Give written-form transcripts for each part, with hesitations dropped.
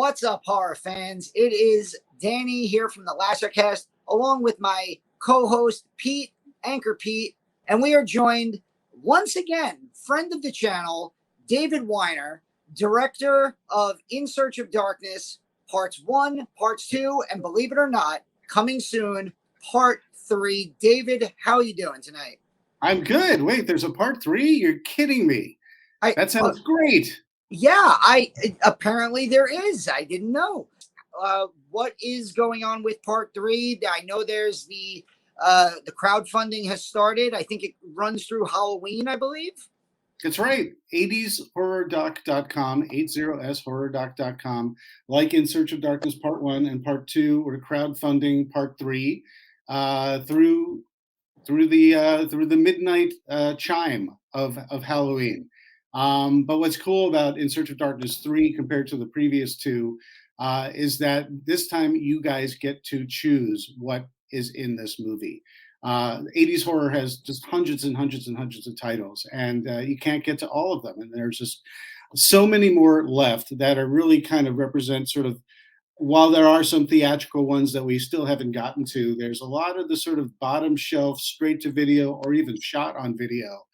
What's up, horror fans? It is Danny here from the Lasercast, along with my co-host Pete, Anchor Pete, and we are joined once again, friend of the channel, David Weiner, director of In Search of Darkness, Parts 1, Parts 2, and believe it or not, coming soon, Part 3. David, how are you doing tonight? I'm good. Wait, there's a part 3? You're kidding me. That sounds great. Yeah, apparently there is. I didn't know. What is going on with part 3? I know there's the crowdfunding has started. I think it runs through Halloween, I believe. That's right. 80shorrordoc.com, 80shorrordoc.com. Like In Search of Darkness Part 1 and Part 2, we're crowdfunding Part 3 through the midnight chime of Halloween. But what's cool about In Search of Darkness 3 compared to the previous two is that this time you guys get to choose what is in this movie. 80s horror has just hundreds and hundreds and hundreds of titles, and you can't get to all of them. And there's just so many more left that are really kind of represent sort of, while there are some theatrical ones that we still haven't gotten to, there's a lot of the sort of bottom shelf, straight to video, or even shot on video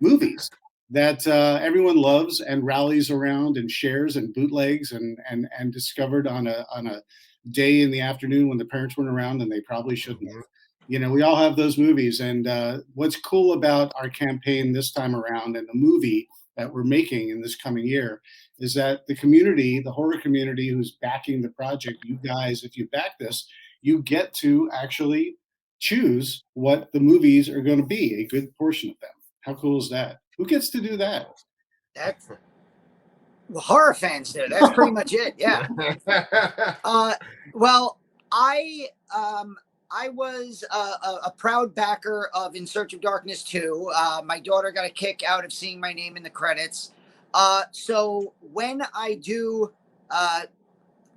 movies that everyone loves and rallies around and shares and bootlegs and discovered on a day in the afternoon when the parents weren't around and they probably shouldn't have. You know, we all have those movies. And what's cool about our campaign this time around and the movie that we're making in this coming year is that the community, the horror community who's backing the project, you guys, if you back this, you get to actually choose what the movies are going to be, a good portion of them. How cool is that? Who gets to do that? That's well, horror fans do. That's pretty much it. Yeah. Well, I was a proud backer of In Search of Darkness 2. My daughter got a kick out of seeing my name in the credits. So when I do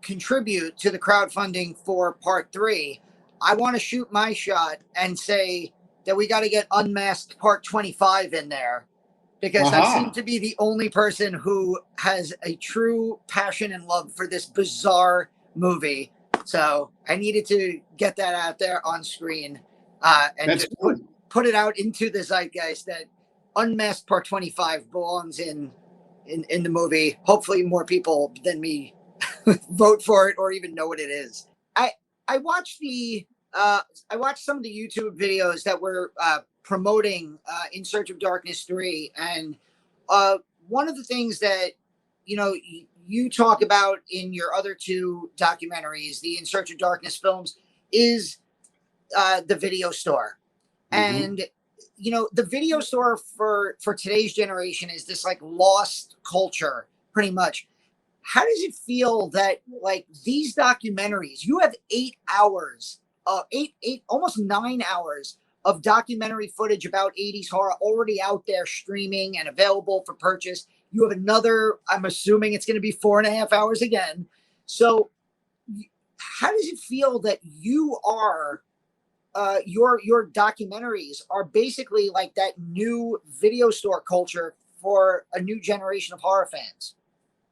contribute to the crowdfunding for Part 3, I want to shoot my shot and say that we got to get Unmasked Part 25 in there, because I seem to be the only person who has a true passion and love for this bizarre movie. So I needed to get that out there on screen and just put it out into the zeitgeist that Unmasked Part 25 belongs in the movie. Hopefully more people than me vote for it or even know what it is. I watched some of the YouTube videos that were promoting In Search of Darkness 3, and one of the things that you talk about in your other two documentaries, the In Search of Darkness films, is the video store. Mm-hmm. And the video store for today's generation is this like lost culture, pretty much. How does it feel that like these documentaries, you have 8 hours, almost 9 hours of documentary footage about 80s horror already out there streaming and available for purchase? You have another, I'm assuming it's going to be 4.5 hours again. So how does it feel that you are, your documentaries are basically like that new video store culture for a new generation of horror fans?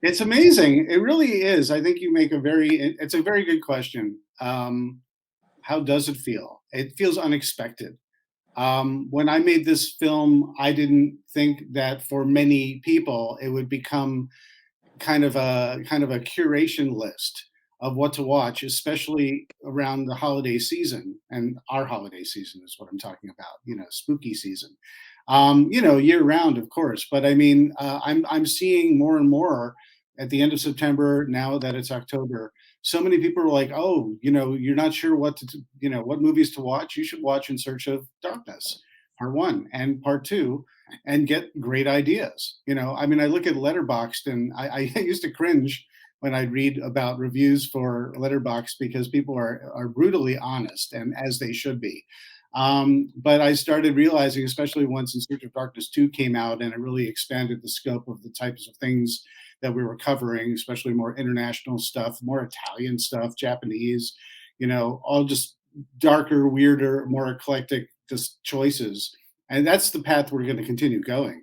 It's amazing. It really is. I think you make it's a very good question. How does it feel? It feels unexpected. When I made this film, I didn't think that for many people it would become kind of a curation list of what to watch, especially around the holiday season. And our holiday season is what I'm talking about. Spooky season. Year round, of course. But I mean, I'm seeing more and more at the end of September, now that it's October. So many people are like, oh, you're not sure what movies to watch. You should watch In Search of Darkness, Part 1 and Part 2, and get great ideas. I mean, I look at Letterboxd, and I used to cringe when I read about reviews for Letterboxd because people are brutally honest, and as they should be. But I started realizing, especially once In Search of Darkness 2 came out, and it really expanded the scope of the types of things that we were covering, especially more international stuff, more Italian stuff, Japanese, all just darker, weirder, more eclectic just choices. And that's the path we're going to continue going.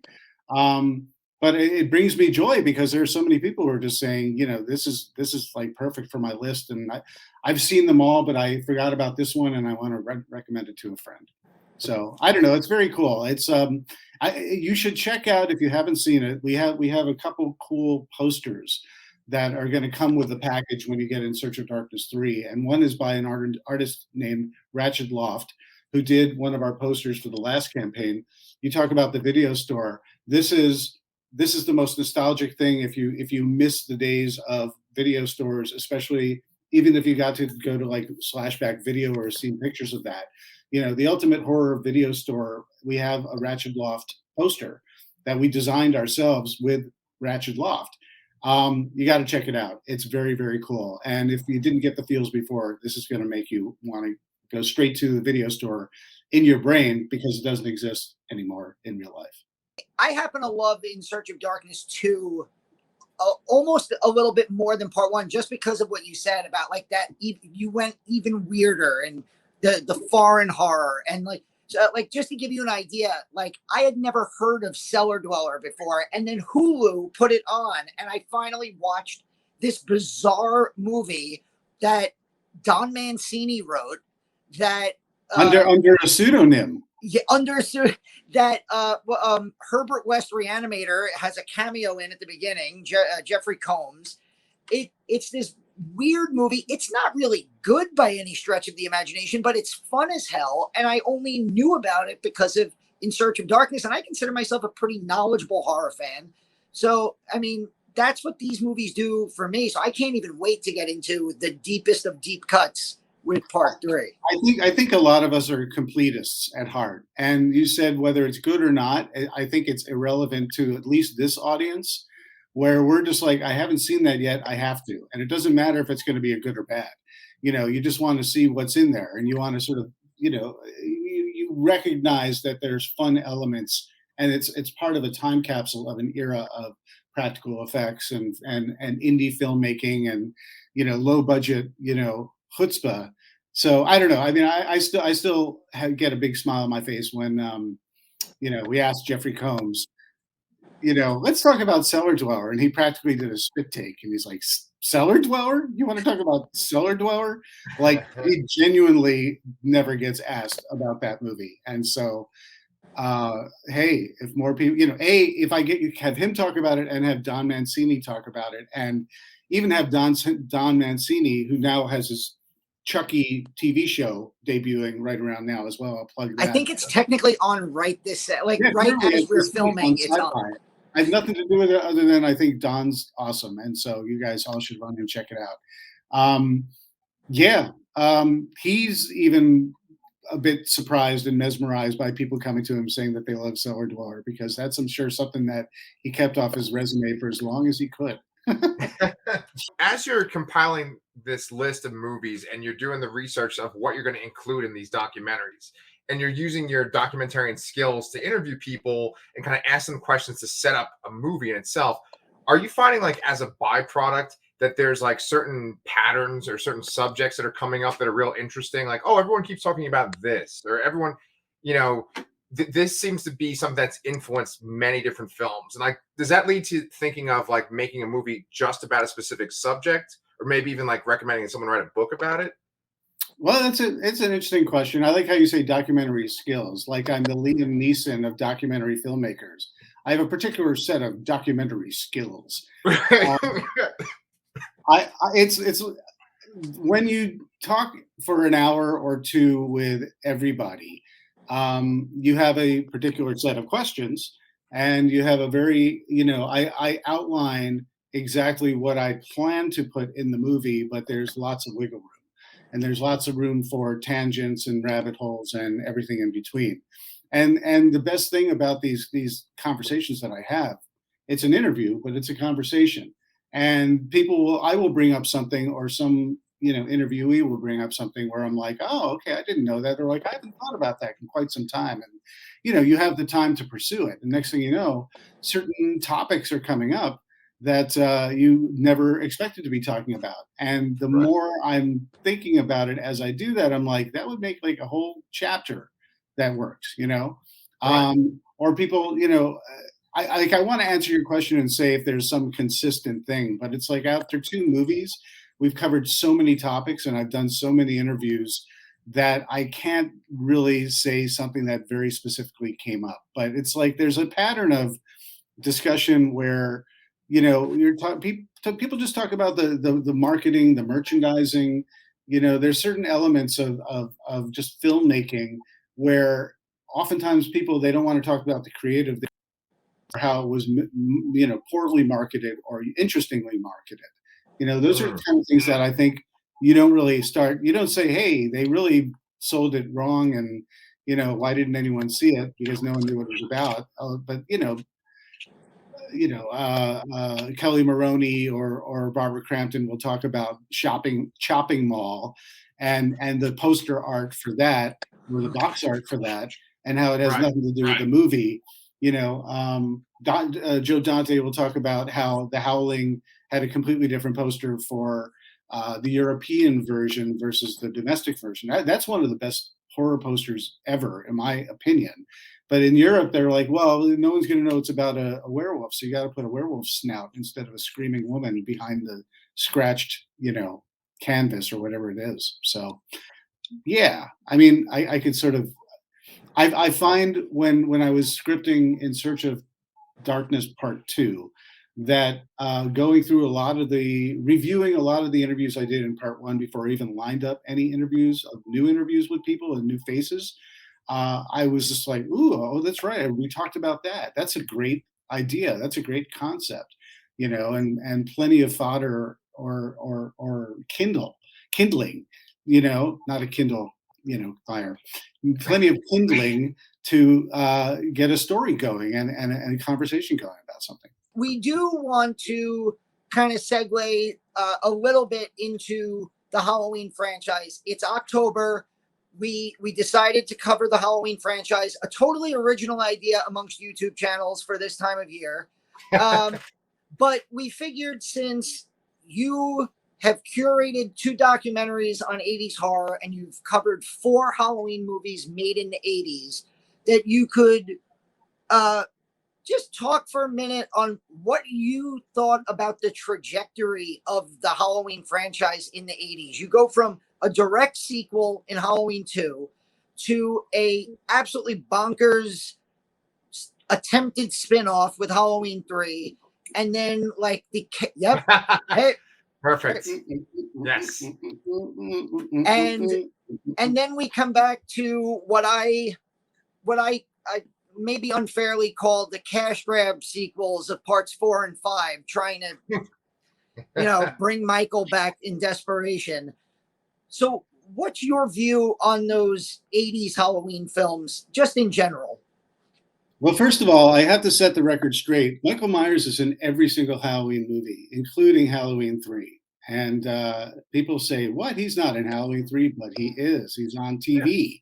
but it brings me joy because there are so many people who are just saying, this is like perfect for my list, and I've seen them all, but I forgot about this one, and I want to recommend it to a friend. So I don't know, it's very cool. It's you should check out, if you haven't seen it. We have a couple cool posters that are going to come with the package when you get In Search of Darkness 3, and one is by an artist named Ratchet Loft, who did one of our posters for the last campaign. You talk about the video store. This is the most nostalgic thing. If you miss the days of video stores, especially even if you got to go to like Slashback Video or seen pictures of that, the Ultimate Horror Video Store, we have a Ratchet Loft poster that we designed ourselves with Ratchet Loft. You got to check it out. It's very, very cool. And if you didn't get the feels before, this is going to make you want to go straight to the video store in your brain, because it doesn't exist anymore in real life. I happen to love In Search of Darkness 2 almost a little bit more than part 1, just because of what you said about like that. You went even weirder, and the foreign horror, and like just to give you an idea, like I had never heard of Cellar Dweller before, and then Hulu put it on, and I finally watched this bizarre movie that Don Mancini wrote, that under a pseudonym. Yeah, that Herbert West Reanimator has a cameo in at the beginning. Jeffrey Combs. It's this weird movie. It's not really good by any stretch of the imagination, but it's fun as hell. And I only knew about it because of In Search of Darkness, and I consider myself a pretty knowledgeable horror fan. So, I mean, that's what these movies do for me. So I can't even wait to get into the deepest of deep cuts with part 3. I think a lot of us are completists at heart. And you said whether it's good or not, I think it's irrelevant to at least this audience, where we're just like, I haven't seen that yet, I have to. And it doesn't matter if it's going to be a good or bad. You just want to see what's in there, and you want to sort of, you recognize that there's fun elements, and it's part of a time capsule of an era of practical effects and indie filmmaking and, low budget, chutzpah. So I don't know. I mean, I still get a big smile on my face when, we asked Jeffrey Combs, let's talk about Cellar Dweller, and he practically did a spit take, and he's like, Cellar Dweller? You want to talk about Cellar Dweller? Like, he genuinely never gets asked about that movie. And so, hey, if more people, if I have him talk about it and have Don Mancini talk about it, and even have Don Mancini, who now has his Chucky TV show debuting right around now as well. I'll plug that. I think it's technically on right this right as we're filming. It's on. I have nothing to do with it other than I think Don's awesome, and so you guys all should run and check it out. He's even a bit surprised and mesmerized by people coming to him saying that they love Cellar Dweller, because that's, I'm sure, something that he kept off his resume for as long as he could. As you're compiling this list of movies and you're doing the research of what you're going to include in these documentaries, and you're using your documentarian skills to interview people and kind of ask them questions to set up a movie in itself, are you finding, like, as a byproduct, that there's like certain patterns or certain subjects that are coming up that are real interesting? Like, oh, everyone keeps talking about this, or everyone, this seems to be something that's influenced many different films. And like, does that lead to thinking of like making a movie just about a specific subject, or maybe even like recommending someone write a book about it? Well, it's an interesting question. I like how you say documentary skills. Like, I'm the Liam Neeson of documentary filmmakers. I have a particular set of documentary skills. It's when you talk for an hour or two with everybody, you have a particular set of questions, and you have a very, I outline exactly what I plan to put in the movie, but there's lots of wiggle room, and there's lots of room for tangents and rabbit holes and everything in between. And the best thing about these conversations that I have, it's an interview, but it's a conversation. And I will bring up something, or some, interviewee will bring up something where I'm like, oh, okay, I didn't know that. Or like, I haven't thought about that in quite some time. And, you have the time to pursue it. And next thing you know, certain topics are coming up that you never expected to be talking about. And the more I'm thinking about it as I do that, I'm like, that would make like a whole chapter that works, Or people, I want to answer your question and say if there's some consistent thing, but it's like after 2 movies, we've covered so many topics and I've done so many interviews that I can't really say something that very specifically came up. But it's like there's a pattern of discussion where, you're talking, people just talk about the marketing, the merchandising. There's certain elements of just filmmaking where oftentimes people, they don't want to talk about the creative, or how it was poorly marketed or interestingly marketed. Those are the kind of things that I think you don't say, hey, they really sold it wrong, and why didn't anyone see it, because no one knew what it was about. But Kelly Maroney or Barbara Crampton will talk about chopping mall and the poster art for that, or the box art for that, and how it has nothing to do with the movie. Joe Dante will talk about how The Howling had a completely different poster for the European version versus the domestic version. That's one of the best horror posters ever, in my opinion. But in Europe, they're like, well, no one's going to know it's about a werewolf, so you got to put a werewolf snout instead of a screaming woman behind the scratched, canvas or whatever it is. So, yeah, I mean, I could sort of, I find when I was scripting In Search of Darkness Part 2, that going through reviewing a lot of the interviews I did in Part 1 before I even lined up any new interviews with people and new faces, I was just like, oh, that's right. We talked about that. That's a great idea. That's a great concept, and plenty of fodder or kindling, not a Kindle, fire, plenty of kindling to get a story going and a conversation going about something. We do want to kind of segue a little bit into the Halloween franchise. It's October. We decided to cover the Halloween franchise, a totally original idea amongst YouTube channels for this time of year. But we figured, since you have curated 2 documentaries on 80s horror and you've covered 4 Halloween movies made in the 80s, that you could just talk for a minute on what you thought about the trajectory of the Halloween franchise in the 80s. You go from a direct sequel in Halloween 2 to a absolutely bonkers attempted spin-off with Halloween 3, and then hey, perfect, yes, and then we come back to what I maybe unfairly called the cash grab sequels of parts 4 and 5, trying to bring Michael back in desperation. So what's your view on those 80s Halloween films, just in general? Well, first of all, I have to set the record straight. Michael Myers is in every single Halloween movie, including Halloween 3. And people say, what? He's not in Halloween 3, but he is. He's on TV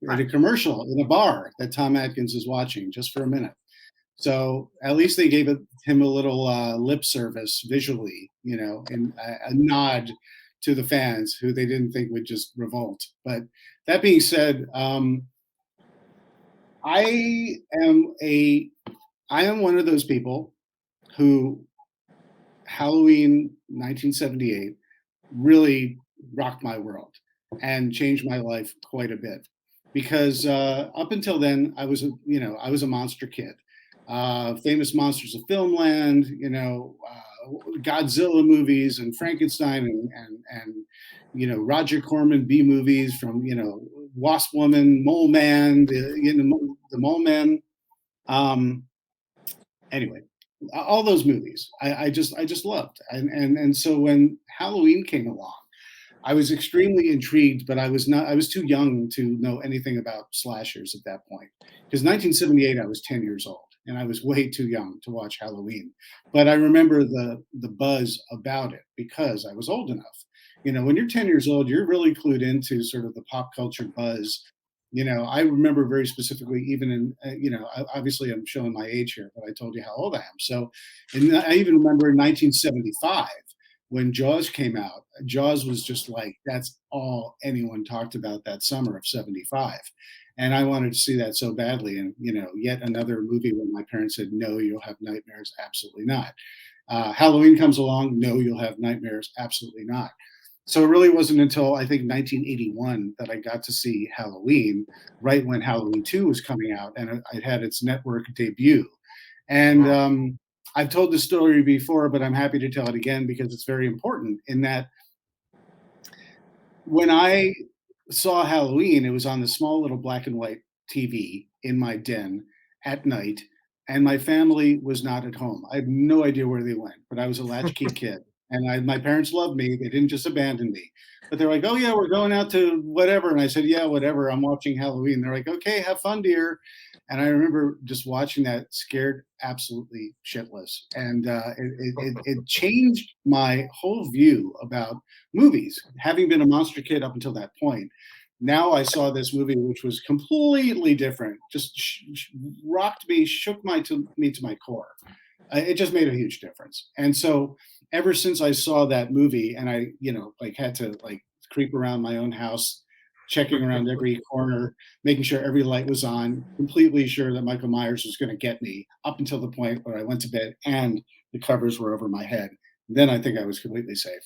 in a commercial in a bar that Tom Atkins is watching just for a minute. So at least they gave him a little lip service visually, and a nod to the fans who they didn't think would just revolt. But that being said, I am one of those people who Halloween 1978 really rocked my world and changed my life quite a bit, because up until then I was a monster kid. Famous Monsters of Filmland, Godzilla movies and Frankenstein and Roger Corman B movies from Wasp Woman, Mole Man, the Mole Man. Anyway, all those movies I just loved, and so when Halloween came along, I was extremely intrigued, but I was too young to know anything about slashers at that point, because 1978 I was 10 years old and I was way too young to watch Halloween. But I remember the buzz about it because I was old enough. When you're 10 years old, you're really clued into sort of the pop culture buzz. I remember very specifically, even in, obviously I'm showing my age here, but I told you how old I am. So, and I even remember in 1975, when Jaws came out, Jaws was just like, that's all anyone talked about that summer of 75. And I wanted to see that so badly. And, yet another movie where my parents said, no, you'll have nightmares. Absolutely not. Halloween comes along. No, you'll have nightmares. Absolutely not. So it really wasn't until I think 1981 that I got to see Halloween, right when Halloween 2 was coming out and it had its network debut. And I've told this story before, but I'm happy to tell it again because it's very important in that when I saw Halloween, it was on the small little black and white TV in my den at night, and my family was not at home. I have no idea where they went, but I was a latchkey kid. And my parents loved me. They didn't just abandon me. But they're like, oh, yeah, we're going out to whatever. And I said, yeah, whatever. I'm watching Halloween. They're like, okay, have fun, dear. And I remember just watching that, scared absolutely shitless. And it changed my whole view about movies. Having been a monster kid up until that point, now I saw this movie, which was completely different, just rocked me, shook me to my core. It just made a huge difference. And so ever since I saw that movie and I, had to creep around my own house, checking around every corner, making sure every light was on, completely sure that Michael Myers was going to get me up until the point where I went to bed and the covers were over my head. Then I think I was completely safe.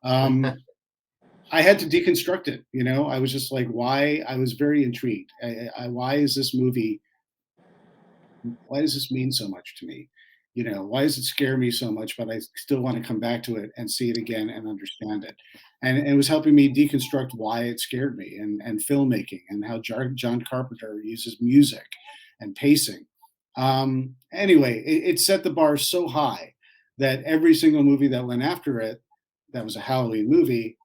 I had to deconstruct it. I was just like, why? I was very intrigued. Why is this movie? Why does this mean so much to me? Why does it scare me so much, but I still want to come back to it and see it again and understand it? And it was helping me deconstruct why it scared me and filmmaking and how John Carpenter uses music and pacing. Anyway, it set the bar so high that every single movie that went after it, that was a Halloween movie,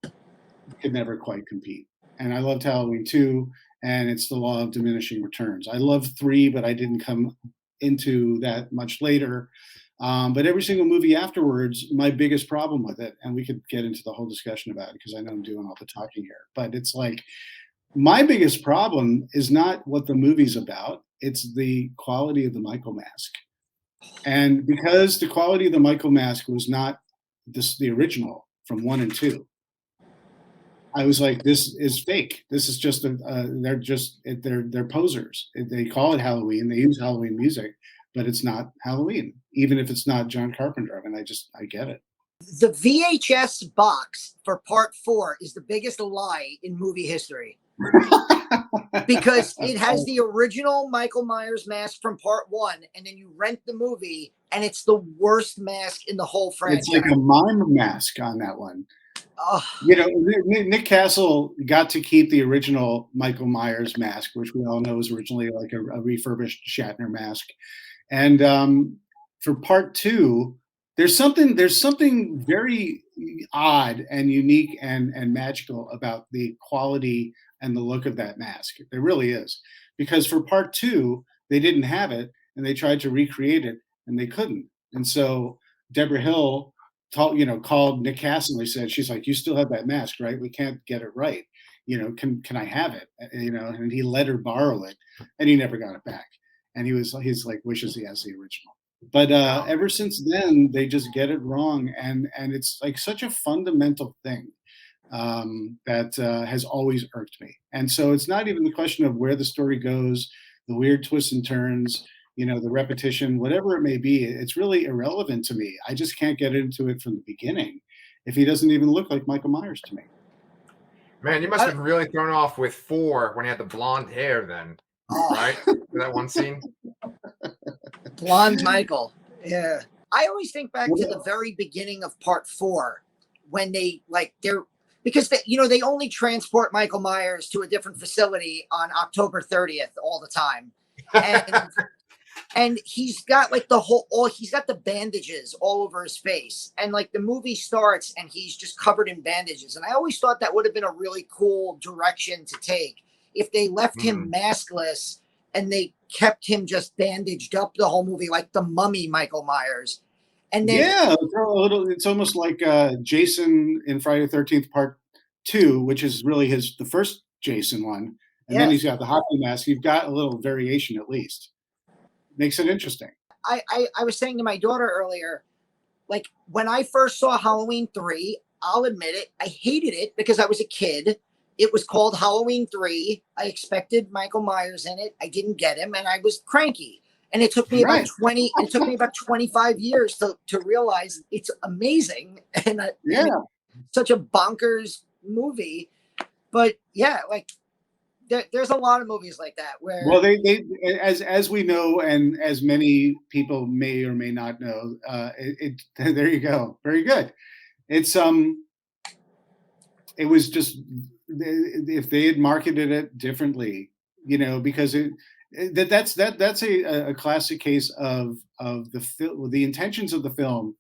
could never quite compete. And I loved Halloween 2, and it's the law of diminishing returns. I love 3, but I didn't come into that much later. But every single movie afterwards, my biggest problem with it, and we could get into the whole discussion about it because I know I'm doing all the talking here, but it's like my biggest problem is not what the movie's about. It's the quality of the Michael mask. And because the quality of the Michael mask was not the original from 1 and 2, I was like, this is fake. This is just they're posers. They call it Halloween. They use Halloween music, but it's not Halloween, even if it's not John Carpenter. I mean, I get it. The VHS box for part 4 is the biggest lie in movie history. Because it has the original Michael Myers mask from part 1, and then you rent the movie, and it's the worst mask in the whole franchise. It's like a mime mask on that one. Oh. Nick Castle got to keep the original Michael Myers mask, which we all know was originally like a refurbished Shatner mask. And for part 2, there's something very odd and unique and magical about the quality and the look of that mask. There really is. Because for part 2, they didn't have it, and they tried to recreate it, and they couldn't. And so Deborah Hill called Nick Castle and said, she's like, you still have that mask, right? We can't get it right. Can I have it? And he let her borrow it, and he never got it back. And he's like, wishes he has the original. But ever since then, they just get it wrong. And it's like such a fundamental thing that has always irked me. And so it's not even the question of where the story goes, the weird twists and turns, the repetition, whatever it may be. It's really irrelevant to me. I just can't get into it from the beginning if he doesn't even look like Michael Myers to me. Man, you must have been really thrown off with 4 when he had the blonde hair then, right? For that one scene? Blonde Michael. Yeah. I always think back to the very beginning of part 4 when because they only transport Michael Myers to a different facility on October 30th all the time. And he's got he's got the bandages all over his face. And the movie starts and he's just covered in bandages. And I always thought that would have been a really cool direction to take if they left him maskless and they kept him just bandaged up the whole movie, like the Mummy Michael Myers. And then it's almost like Jason in Friday the 13th Part 2, which is really the first Jason one. And then he's got the hockey mask. You've got a little variation at least. Makes it interesting. I was saying to my daughter earlier, when I first saw Halloween 3, I'll admit it. I hated it because I was a kid. It was called Halloween 3. I expected Michael Myers in it. I didn't get him, and I was cranky. And it took me about 25 years to realize it's amazing. And it's such a bonkers movie. But yeah, like there's a lot of movies like that where, well, they as we know, and as many people may or may not know, there you go. Very good. It's it was just, if they had marketed it differently, you know, because that's a classic case of the intentions of the film,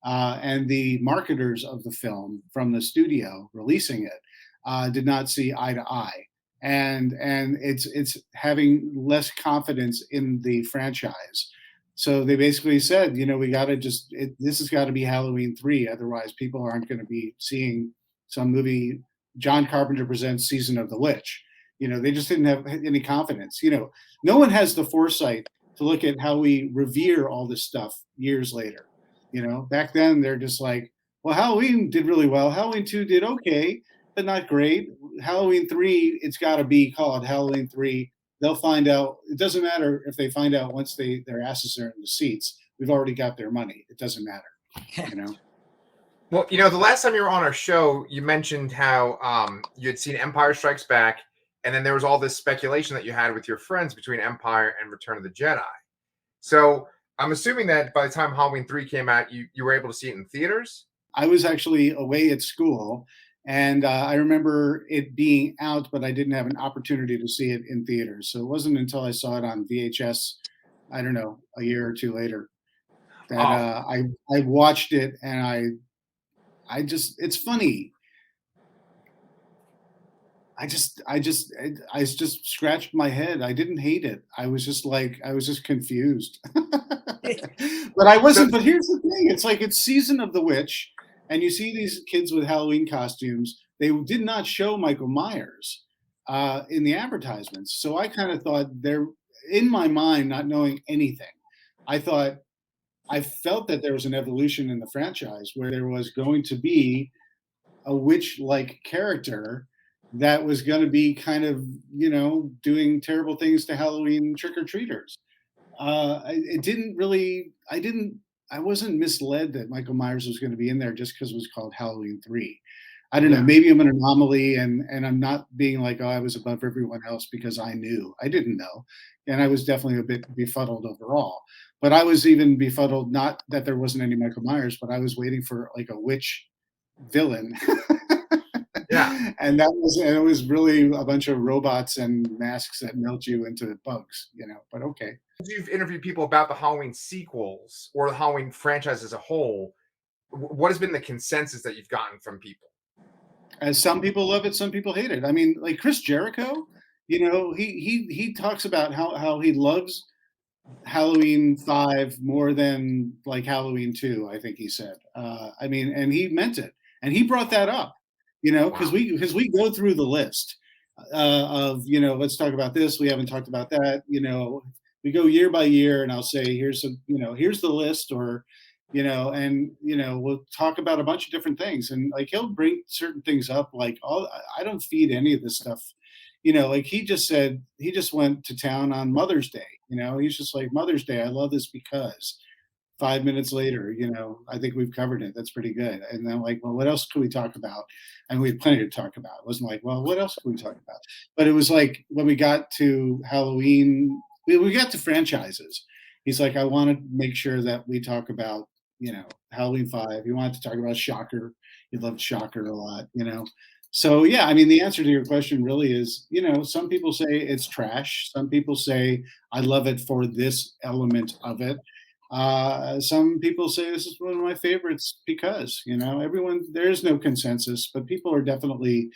and the marketers of the film from the studio releasing it did not see eye to eye, and it's having less confidence in the franchise. So they basically said, you know, we got to this has got to be Halloween 3, otherwise people aren't going to be seeing some movie. John Carpenter presents Season of the Witch. You know, they just didn't have any confidence. You know, no one has the foresight to look at how we revere all this stuff years later. You know, back then they're just like, well, Halloween did really well. Halloween 2 did okay, but not great. Halloween 3, it's got to be called Halloween 3. They'll find out. It doesn't matter if they find out once their asses are in the seats. We've already got their money. It doesn't matter, you know. Well, you know, the last time you were on our show, you mentioned how you had seen Empire Strikes Back, and then there was all this speculation that you had with your friends between Empire and Return of the Jedi. So I'm assuming that by the time Halloween 3 came out, you were able to see it in theaters? I was actually away at school, and I remember it being out, but I didn't have an opportunity to see it in theaters. So it wasn't until I saw it on VHS, I don't know, a year or two later, that I watched it, and I just, it's funny. I just scratched my head. I didn't hate it. I was just confused. But I wasn't. But here's the thing: it's like, it's Season of the Witch, and you see these kids with Halloween costumes. They did not show Michael Myers in the advertisements, so I kind of thought, they're, in my mind, not knowing anything, I felt that there was an evolution in the franchise where there was going to be a witch-like character that was going to be kind of, you know, doing terrible things to Halloween trick-or-treaters. It didn't really, I wasn't misled that Michael Myers was going to be in there just because it was called Halloween 3. I don't know, maybe I'm an anomaly, and I'm not being like, oh, I was above everyone else because I knew. I didn't know. And I was definitely a bit befuddled overall. But I was even befuddled, not that there wasn't any Michael Myers, but I was waiting for like a witch villain. Yeah. And it was really a bunch of robots and masks that melt you into bugs, you know, but okay. You've interviewed people about the Halloween sequels or the Halloween franchise as a whole. What has been the consensus that you've gotten from people? As some people love it, some people hate it. I mean, like Chris Jericho, you know, he talks about how he loves Halloween 5 more than like Halloween 2, I think he said. I mean, and he meant it. And he brought that up, you know, because we go through the list of, you know, let's talk about this. We haven't talked about that. You know, we go year by year, and I'll say, here's the list, or, you know, and, you know, we'll talk about a bunch of different things. And like, he'll bring certain things up, like, I don't feed any of this stuff. You know, like he just went to town on Mother's Day. You know, he's just like, Mother's Day, I love this because 5 minutes later, you know, I think we've covered it. That's pretty good. And then like, well, what else could we talk about? And we had plenty to talk about. It wasn't like, well, what else could we talk about? But it was like, when we got to Halloween, we got to franchises. He's like, I want to make sure that we talk about, you know, Halloween 5. He wanted to talk about Shocker. He loved Shocker a lot, you know. So yeah, I mean, the answer to your question really is, you know, some people say it's trash. Some people say I love it for this element of it. Some people say this is one of my favorites because, you know, there is no consensus, but people are definitely,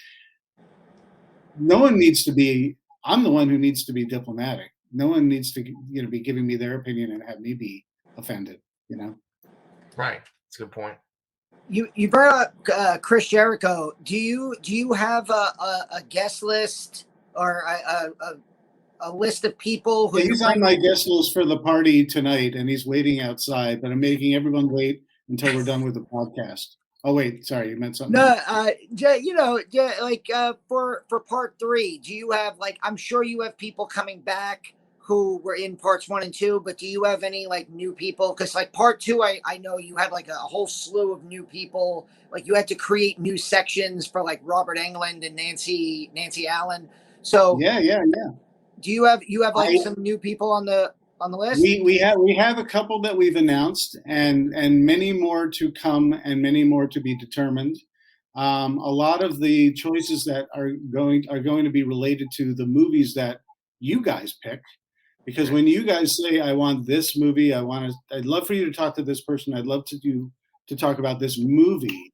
no one needs to be, I'm the one who needs to be diplomatic. No one needs to, you know, be giving me their opinion and have me be offended, you know? Right. That's a good point. You brought up Chris Jericho. Do you have a guest list or a list of people who he's on my guest list for the party tonight, and he's waiting outside, but I'm making everyone wait until we're done with the podcast. Oh wait, sorry, you meant something. No, for part 3, do you have like? I'm sure you have people coming back who were in parts 1 and 2, but do you have any like new people? Because like part 2, I know you had like a whole slew of new people. Like you had to create new sections for like Robert Englund and Nancy Allen. So Yeah. do you have like I some new people on the list? we have a couple that we've announced, and many more to come, and many more to be determined. A lot of the choices that are going to be related to the movies that you guys pick, because when you guys say, I want this movie, I'd love for you to talk to this person, I'd love to talk about this movie,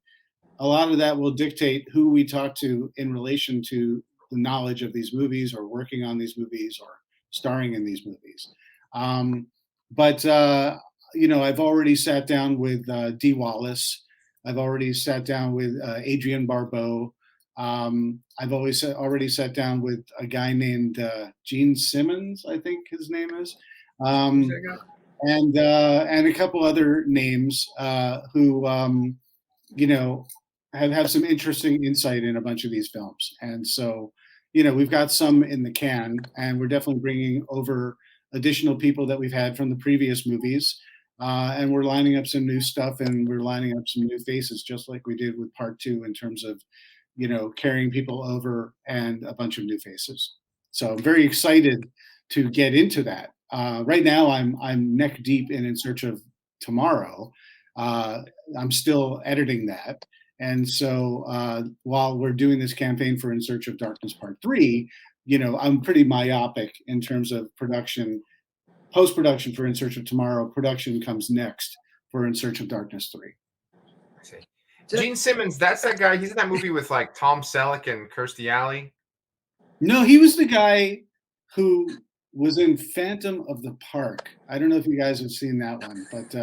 a lot of that will dictate who we talk to in relation to the knowledge of these movies, or working on these movies, or starring in these movies. Um, but I've already sat down with Dee Wallace. I've already sat down with Adrienne Barbeau. Already sat down with a guy named Gene Simmons, I think his name is, and a couple other names who have some interesting insight in a bunch of these films. And so, we've got some in the can, and we're definitely bringing over additional people that we've had from the previous movies. And we're lining up some new stuff, and we're lining up some new faces, just like we did with part 2, in terms of, carrying people over and a bunch of new faces. So I'm very excited to get into that. Right now, I'm neck deep in Search of Tomorrow. I'm still editing that. And so while we're doing this campaign for In Search of Darkness Part 3, I'm pretty myopic in terms of production. Post-production for In Search of Tomorrow, production comes next for In Search of Darkness 3. I see. Gene Simmons, that's that guy. He's in that movie with like Tom Selleck and Kirstie Alley. No, he was the guy who was in Phantom of the Park. I don't know if you guys have seen that one, but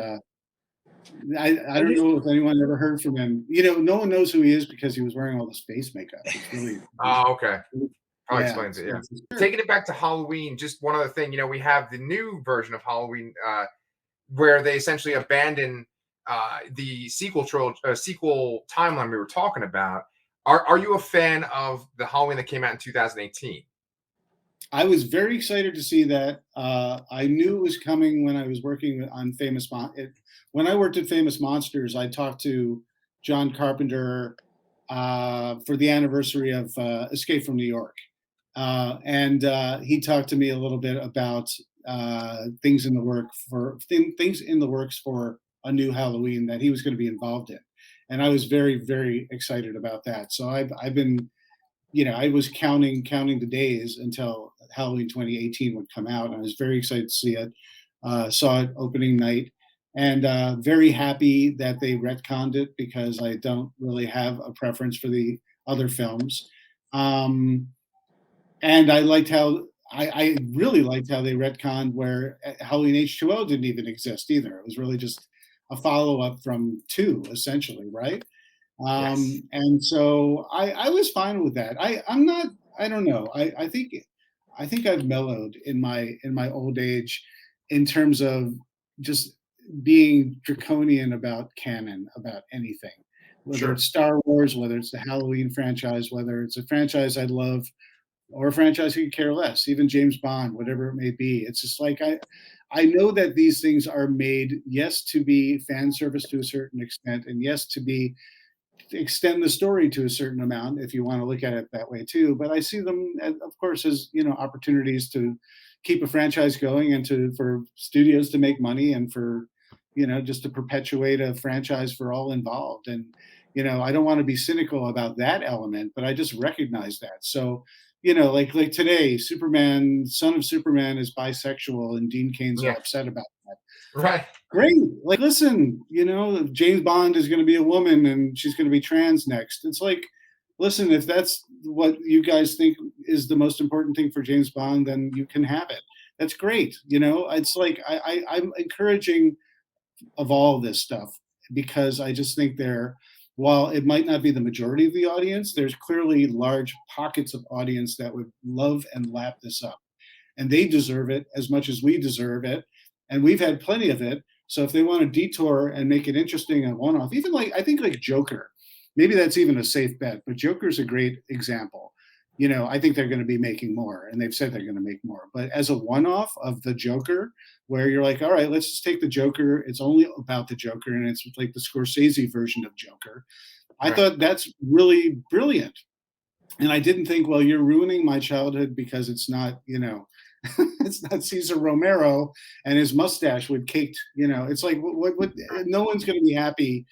I don't know if anyone ever heard from him. No one knows who he is because he was wearing all this face makeup. It's really Okay. Probably explains it. Yeah. Taking it back to Halloween, just one other thing. We have the new version of Halloween where they essentially abandon the sequel timeline we were talking about. Are you a fan of the Halloween that came out in 2018? I was very excited to see that. I knew it was coming when I was working on Famous when I worked at Famous Monsters. I talked to John Carpenter for the anniversary of Escape from New York, and he talked to me a little bit about things in the works for a new Halloween that he was going to be involved in, and I was very, very excited about that. So I've been, I was counting the days until Halloween 2018 would come out, and I was very excited to see it. Saw it opening night, and very happy that they retconned it, because I don't really have a preference for the other films. And I really liked how they retconned where Halloween H2O didn't even exist either. It was really just a follow-up from 2, essentially, right? Yes. And so I was fine with that. I don't know. I think I've mellowed in my old age in terms of just being draconian about canon, about anything, whether it's Star Wars, whether it's the Halloween franchise, whether it's a franchise I love or a franchise I could care less, even James Bond, whatever it may be. It's just like I know that these things are made, yes, to be fan service to a certain extent, and yes, to extend the story to a certain amount, if you want to look at it that way too. But I see them, of course, as opportunities to keep a franchise going, and for studios to make money, and for just to perpetuate a franchise for all involved. And I don't want to be cynical about that element, but I just recognize that. So like today, Superman, son of Superman, is bisexual, and Dean Cain's all upset about that. Right. Great. Like, listen, James Bond is going to be a woman, and she's going to be trans next. It's like, listen, if that's what you guys think is the most important thing for James Bond, then you can have it. That's great. It's like I'm encouraging of all this stuff, because I just think while it might not be the majority of the audience, there's clearly large pockets of audience that would love and lap this up, and they deserve it as much as we deserve it. And we've had plenty of it. So if they want to detour and make it interesting and one-off, even like I think like Joker, maybe that's even a safe bet. But Joker's a great example. I think they're going to be making more, and they've said they're going to make more. But as a one-off of the Joker, where you're like, all right, let's just take the Joker. It's only about the Joker, and it's like the Scorsese version of Joker. I thought that's really brilliant. And I didn't think, well, you're ruining my childhood because it's not, it's not Cesar Romero and his mustache with caked, it's like, what no one's going to be happy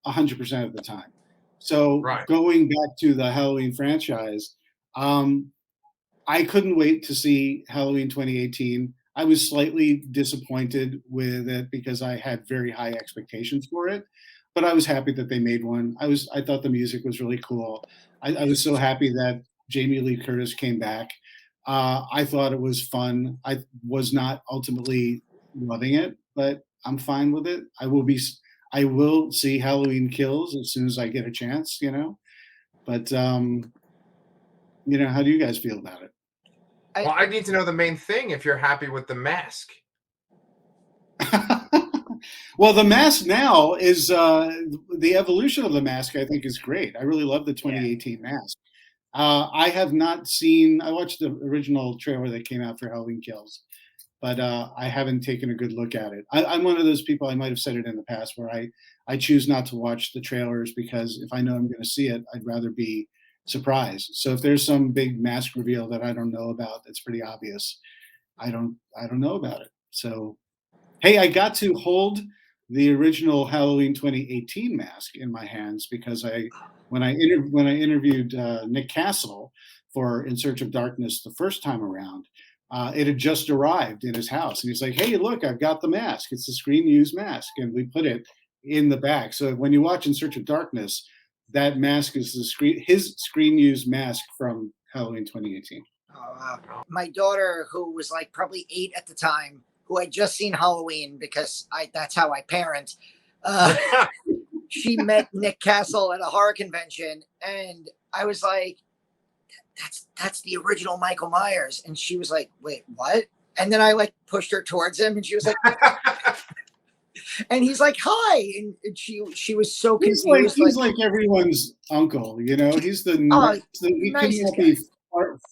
100% of the time. So going back to the Halloween franchise, I couldn't wait to see Halloween 2018. I was slightly disappointed with it because I had very high expectations for it, but I was happy that they made one. I thought the music was really cool. I was so happy that Jamie Lee Curtis came back. I thought it was fun. I was not ultimately loving it, but I'm fine with it. I will see Halloween Kills as soon as I get a chance, But how do you guys feel about it? Well, I need to know the main thing if you're happy with the mask. Well, the mask now is the evolution of the mask, I think, is great. I really love the 2018 mask. I have not seen, I watched the original trailer that came out for Halloween Kills, but I haven't taken a good look at it. I'm one of those people, I might have said it in the past, where I choose not to watch the trailers because if I know I'm going to see it, I'd rather be surprised. So if there's some big mask reveal that I don't know about, that's pretty obvious, I don't know about it. So, hey, I got to hold the original Halloween 2018 mask in my hands because when I interviewed Nick Castle for In Search of Darkness the first time around, it had just arrived in his house, and he's like, "Hey, look, I've got the mask. It's the screen used mask," and we put it in the back. So when you watch In Search of Darkness, that mask is his screen used mask from Halloween 2018. My daughter, who was like probably 8 at the time, who had just seen Halloween because that's how I parent. She met Nick Castle at a horror convention, and I was like, "That's the original Michael Myers," and she was like, "Wait, what?" And then I like pushed her towards him, and she was like, and he's like, "Hi," and she was so confused. He's like everyone's uncle, He's the he could not be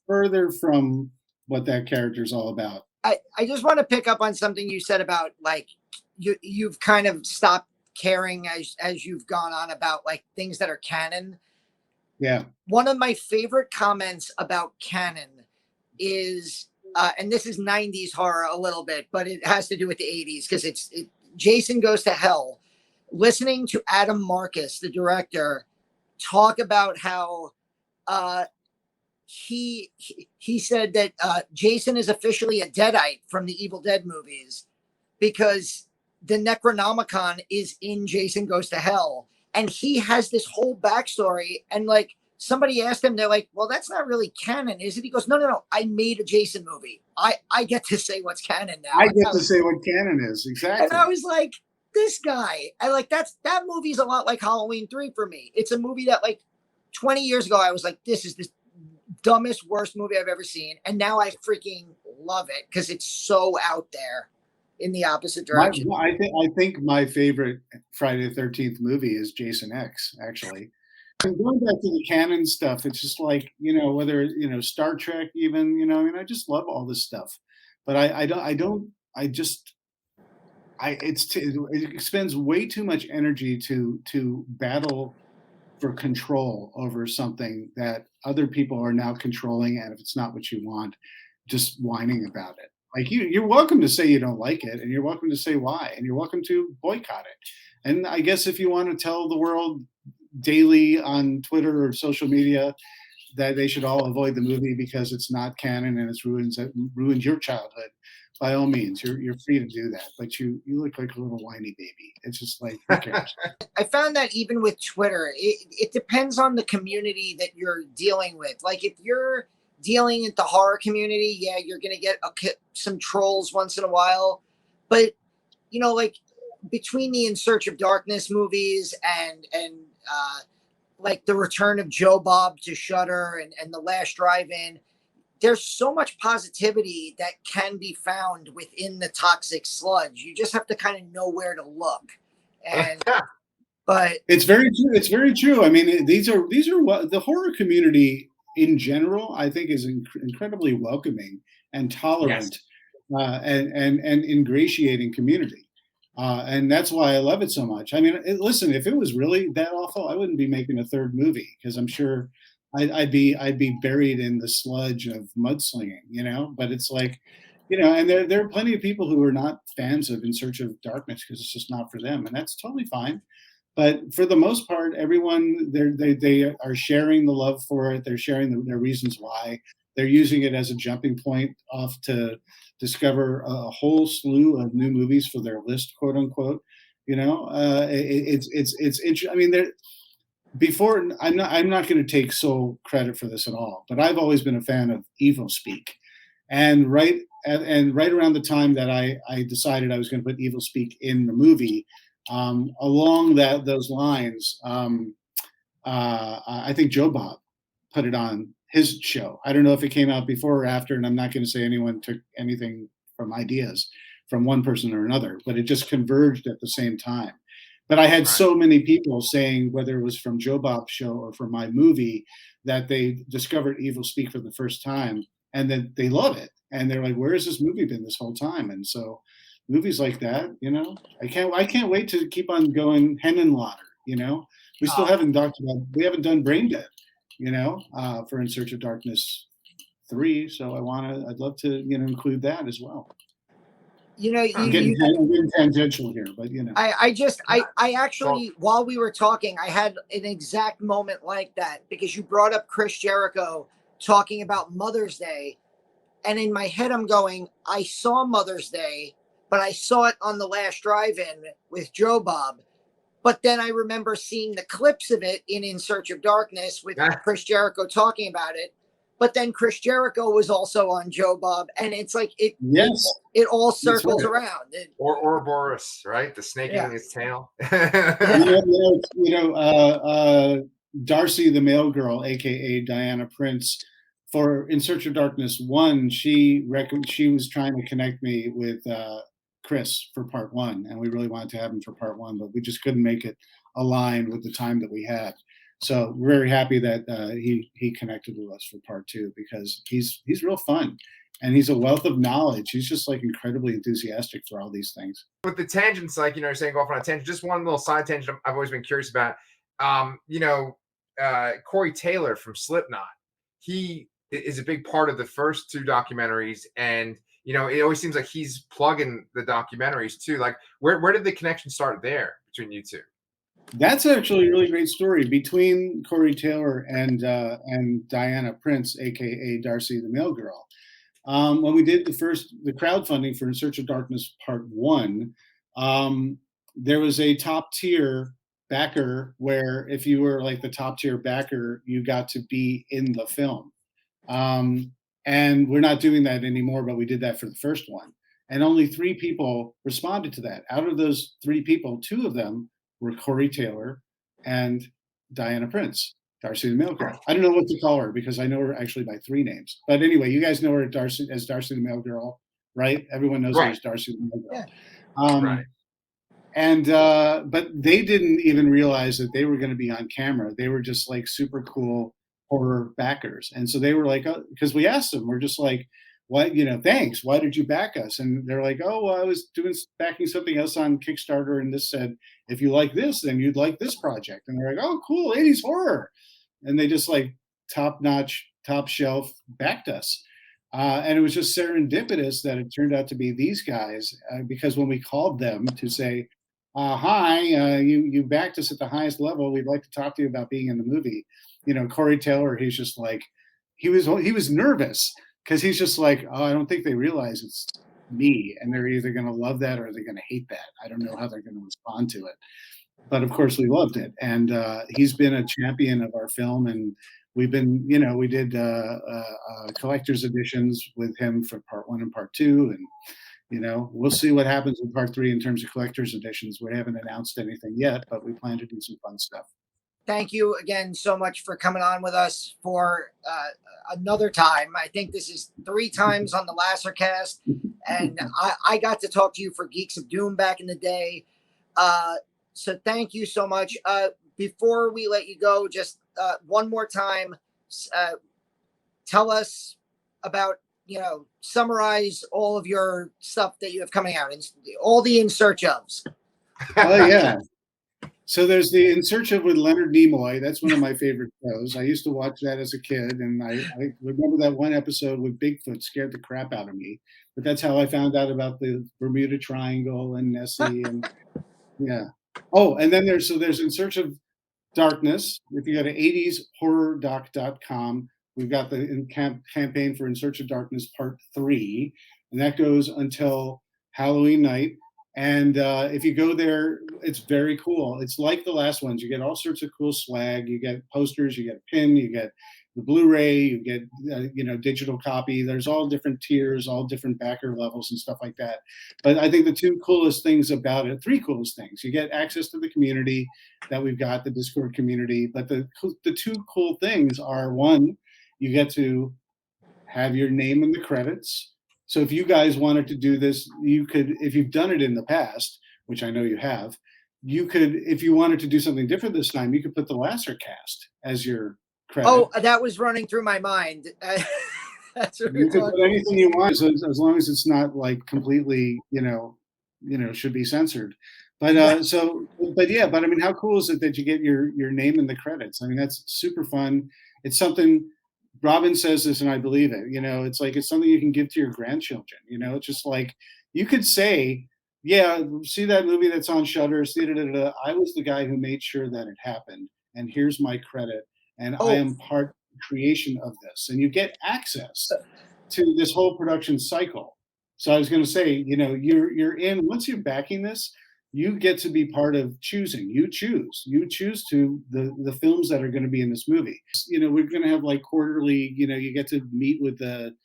further from what that character's all about. I just want to pick up on something you said about like you've kind of stopped caring as you've gone on about like things that are canon. Yeah. One of my favorite comments about canon is, and this is 90s horror a little bit, but it has to do with the 80s because it's Jason Goes to Hell. Listening to Adam Marcus, the director, talk about how he said that Jason is officially a Deadite from the Evil Dead movies because the Necronomicon is in Jason Goes to Hell, and he has this whole backstory. And like somebody asked him, they're like, "Well, that's not really canon, is it?" He goes, "No. I made a Jason movie. I get to say what's canon now. I get to say what canon is exactly." And I was like, "This guy." I like that movie's a lot like Halloween 3 for me. It's a movie that like 20 years ago I was like, "This is this dumbest, worst movie I've ever seen," and now I freaking love it because it's so out there in the opposite direction. I think my favorite Friday the 13th movie is Jason X, actually. And going back to the canon stuff, it's just like, whether Star Trek even, I just love all this stuff. But it expends way too much energy to battle for control over something that other people are now controlling, and if it's not what you want, just whining about it. Like you're welcome to say you don't like it, and you're welcome to say why, and you're welcome to boycott it. And I guess if you want to tell the world daily on Twitter or social media that they should all avoid the movie because it's not canon and it's ruins your childhood, by all means, you're free to do that. But you look like a little whiny baby. It's just like, who cares? I found that even with Twitter, it depends on the community that you're dealing with. Like if you're dealing with the horror community, yeah, you're going to get some trolls once in a while. But, like between the In Search of Darkness movies and like the return of Joe Bob to Shudder and the Last Drive-In, there's so much positivity that can be found within the toxic sludge. You just have to kind of know where to look. And but it's very true. It's very true. I mean, these are what the horror community in general, I think, is incredibly welcoming and tolerant, and ingratiating community. And that's why I love it so much. I mean, listen, if it was really that awful, I wouldn't be making a third movie, because I'm sure I'd be buried in the sludge of mudslinging, you know. But it's like, you know, and there are plenty of people who are not fans of In Search of Darkness because it's just not for them, and that's totally fine. But for the most part, everyone they are sharing the love for it. They're sharing their reasons why. They're using it as a jumping point off to discover a whole slew of new movies for their list, quote unquote. You know, it's interesting. I mean, before I'm not going to take sole credit for this at all, but I've always been a fan of Evil Speak, and right around the time that I decided I was going to put Evil Speak in the movie, along those lines, I think Joe Bob put it on his show. I don't know if it came out before or after, and I'm not going to say anyone took anything from ideas from one person or another, but it just converged at the same time. But I had so many people saying, whether it was from Joe Bob's show or from my movie, that they discovered Evil Speak for the first time and that they love it. And they're like, where has this movie been this whole time? And so movies like that, you know, I can't wait to keep on going. Henenlotter, you know, we still haven't talked about, we haven't done Brain Dead, you know, for In Search of Darkness 3. So I'd love to, you know, include that as well. You know, I'm getting tangential here, but you know, I actually, while we were talking, I had an exact moment like that, because you brought up Chris Jericho talking about Mother's Day. And in my head, I'm going, I saw Mother's Day, but I saw it on the last drive-in with Joe Bob. But then I remember seeing the clips of it in Search of Darkness with Chris Jericho talking about it. But then Chris Jericho was also on Joe Bob, and it's like it all circles around. Or Boris, right? The snake eating his tail. Darcy the Mail Girl, aka Diana Prince, for In Search of Darkness 1, she was trying to connect me with Chris for part 1, and we really wanted to have him for part 1, but we just couldn't make it align with the time that we had. So we're very happy that he connected with us for part 2, because he's real fun, and he's a wealth of knowledge. He's just like incredibly enthusiastic for all these things. With the tangents, like, you know, you're saying go off on a tangent, just one little side tangent I've always been curious about. Corey Taylor from Slipknot, he is a big part of the first 2 documentaries, and you know, it always seems like he's plugging the documentaries too. Like, where did the connection start there between you two? That's actually a really great story between Corey Taylor and Diana Prince, aka Darcy the Mail Girl. When we did the crowdfunding for In Search of Darkness Part 1, there was a top tier backer where if you were like the top tier backer, you got to be in the film. And we're not doing that anymore, but we did that for the first one. And only 3 people responded to that. Out of those 3 people, 2 of them were Corey Taylor and Diana Prince, Darcy the Mail Girl. I don't know what to call her because I know her actually by 3 names. But anyway, you guys know her as Darcy the Mail Girl, right? Everyone knows her as Darcy the Mail Girl. Yeah. Right. And but they didn't even realize that they were going to be on camera. They were just like super cool horror backers. And so they were like, because we asked them, we're just like, what, you know, thanks. Why did you back us? And they're like, oh, well, I was backing something else on Kickstarter, and this said, if you like this, then you'd like this project. And they're like, oh, cool, 80s horror. And they just like top-notch, top shelf backed us. And it was just serendipitous that it turned out to be these guys, because when we called them to say, hi, you backed us at the highest level. We'd like to talk to you about being in the movie. You know, Corey Taylor, he's just like, he was nervous because he's just like, oh, I don't think they realize it's me, and they're either going to love that or they're going to hate that. I don't know how they're going to respond to it. But of course, we loved it, and he's been a champion of our film, and we've been, you know, we did collector's editions with him for part 1 and part 2, and you know, we'll see what happens in part 3 in terms of collector's editions. We haven't announced anything yet, but we plan to do some fun stuff. thank you again so much for coming on with us for another time. I think this is 3 times on the Lassercast, and I got to talk to you for Geeks of Doom back in the day. So thank you so much. Before we let you go, just one more time, tell us about, summarize all of your stuff that you have coming out, and all the In Search ofs. Oh, yeah. So there's the In Search of with Leonard Nimoy. That's one of my favorite shows. I used to watch that as a kid, and I remember that one episode with Bigfoot scared the crap out of me. But that's how I found out about the Bermuda Triangle and Nessie, and yeah. Oh, and then there's In Search of Darkness. If you go to 80shorrordoc.com, we've got the campaign for In Search of Darkness Part 3, and that goes until Halloween night. And if you go there, it's very cool. It's like the last ones. You get all sorts of cool swag. You get posters, you get a pin, you get the Blu-ray, you get digital copy. There's all different tiers, all different backer levels and stuff like that. But I think the 2 coolest things about it, 3 coolest things: you get access to the community that we've got, the Discord community. But the 2 cool things are, 1, you get to have your name in the credits. So if you guys wanted to do this, you could, if you've done it in the past, which I know you have, you could, if you wanted to do something different this time, you could put the Lassercast as your credit. Oh, that was running through my mind. That's what you could put anything you want, as long as it's not like completely, should be censored. But I mean, how cool is it that you get your name in the credits? I mean, that's super fun. It's something. Robin says this, and I believe it. It's like, it's something you can give to your grandchildren. It's just like, you could say, yeah, see that movie that's on Shudder, I was the guy who made sure that it happened, and here's my credit, and I am part of the creation of this. And you get access to this whole production cycle. So I was going to say, you're in, once you're backing this, you get to be part of choosing. You choose to the films that are going to be in this movie. We're going to have like quarterly, you get to meet with the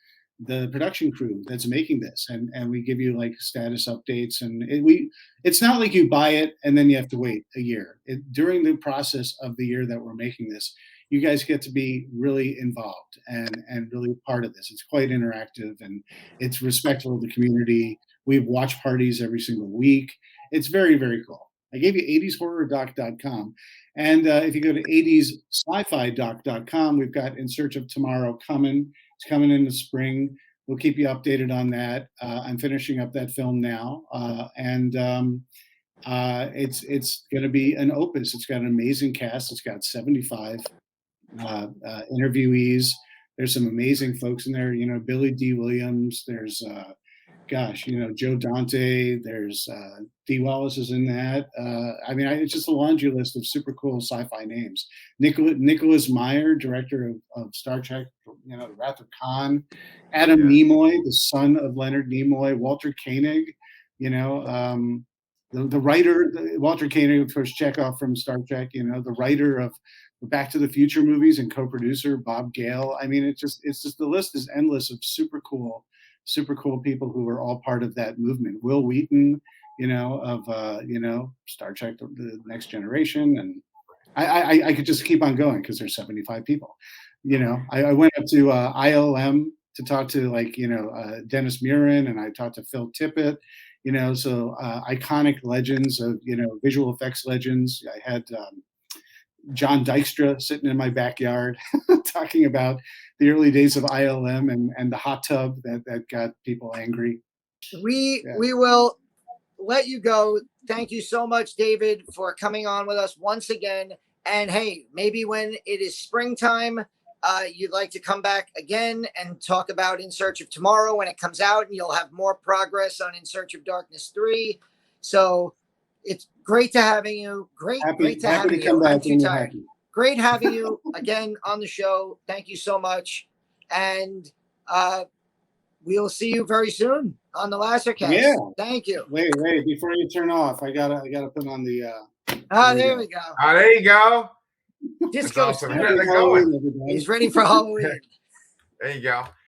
production crew that's making this, and we give you like status updates, and it's not like you buy it and then you have to wait a year. During the process of the year that we're making this, you guys get to be really involved and really part of this. It's quite interactive, and it's respectful of the community. We have watch parties every single week. It's very, very cool. I gave you 80shorrordoc.com. And if you go to 80sci-fi-doc.com, we've got In Search of Tomorrow coming. It's coming in the spring. We'll keep you updated on that. I'm finishing up that film now. It's going to be an opus. It's got an amazing cast. It's got 75 interviewees. There's some amazing folks in there. Billy D. Williams. There's Joe Dante, there's Dee Wallace is in that. It's just a laundry list of super cool sci-fi names. Nicholas Meyer, director of Star Trek, The Wrath of Khan. Adam Nimoy, the son of Leonard Nimoy. Walter Koenig, the writer, Walter Koenig, of course, Chekhov from Star Trek, the writer of the Back to the Future movies and co-producer Bob Gale. It's just the list is endless of super cool people who are all part of that movement. Will Wheaton, of Star Trek: The Next Generation, and I could just keep on going because there's 75 people. I went up to ILM to talk to Dennis Murin, and I talked to Phil Tippett. So iconic legends of visual effects legends. I had John Dykstra sitting in my backyard talking about the early days of ILM and the hot tub that got people angry. We will let you go. Thank you so much, David, for coming on with us once again. And hey, maybe when it is springtime, you'd like to come back again and talk about In Search of Tomorrow when it comes out, and you'll have more progress on In Search of Darkness 3. So it's great to having you. Great to having you. I'm too tired. Great having you again on the show. Thank you so much. And we'll see you very soon on the Lassercast. Yeah. Thank you. Wait, before you turn off, I gotta put on the there we go. There you go. Disco. Awesome. He's ready for Halloween. There you go.